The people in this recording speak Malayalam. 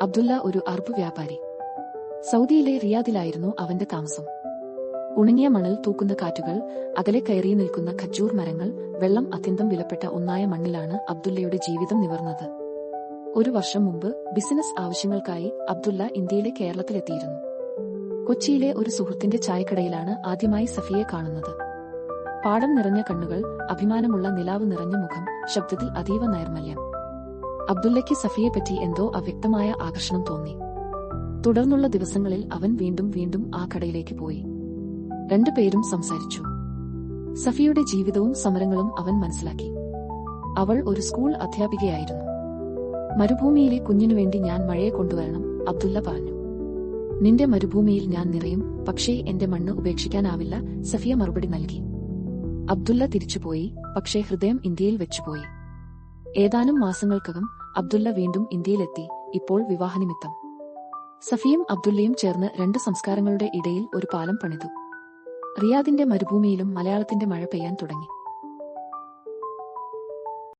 അബ്ദുള്ള ഒരു അറബ് വ്യാപാരി. സൗദിയിലെ റിയാദിലായിരുന്നു അവന്റെ താമസം. ഉണങ്ങിയ മണൽ തൂക്കുന്ന കാറ്റുകൾ, അകലെ കയറി നിൽക്കുന്ന ഖജൂർ മരങ്ങൾ, വെള്ളം അത്യന്തം വിലപ്പെട്ട ഒന്നായ മണ്ണിലാണ് അബ്ദുള്ളയുടെ ജീവിതം നിവർന്നത്. ഒരു വർഷം മുമ്പ് ബിസിനസ് ആവശ്യങ്ങൾക്കായി അബ്ദുള്ള ഇന്ത്യയിലെ കേരളത്തിലെത്തിയിരുന്നു. കൊച്ചിയിലെ ഒരു സുഹൃത്തിന്റെ ചായക്കടയിലാണ് ആദ്യമായി സഫിയെ കാണുന്നത്. പാടം നിറഞ്ഞ കണ്ണുകൾ, അഭിമാനമുള്ള നിലാവ് നിറഞ്ഞ മുഖം, ശബ്ദത്തിൽ അതീവ നൈർമല്യം. അബ്ദുള്ളയ്ക്ക് സഫിയെപ്പറ്റി എന്തോ അവ്യക്തമായ ആകർഷണം തോന്നി. തുടർന്നുള്ള ദിവസങ്ങളിൽ അവൻ വീണ്ടും വീണ്ടും ആ കടയിലേക്ക് പോയി. രണ്ടുപേരും സംസാരിച്ചു. സഫിയുടെ ജീവിതവും സമരങ്ങളും അവൻ മനസ്സിലാക്കി. അവൾ ഒരു സ്കൂൾ അധ്യാപികയായിരുന്നു. മരുഭൂമിയിലെ കുഞ്ഞിനുവേണ്ടി ഞാൻ മഴയെ കൊണ്ടുവരണം, അബ്ദുള്ള പറഞ്ഞു. നിന്റെ മരുഭൂമിയിൽ ഞാൻ നിറയും, പക്ഷേ എന്റെ മണ്ണ് ഉപേക്ഷിക്കാനാവില്ല, സഫിയ മറുപടി നൽകി. അബ്ദുള്ള തിരിച്ചുപോയി, പക്ഷേ ഹൃദയം ഇന്ത്യയിൽ വെച്ചുപോയി. ഏതാനും മാസങ്ങൾക്കകം അബ്ദുള്ള വീണ്ടും ഇന്ത്യയിലെത്തി, ഇപ്പോൾ വിവാഹനിമിത്തം. സഫിയും അബ്ദുള്ളയും ചേർന്ന് രണ്ട് സംസ്കാരങ്ങളുടെ ഇടയിൽ ഒരു പാലം പണിതു. റിയാദിന്റെ മരുഭൂമിയിലും മലയാളത്തിന്റെ മഴ പെയ്യാൻ തുടങ്ങി.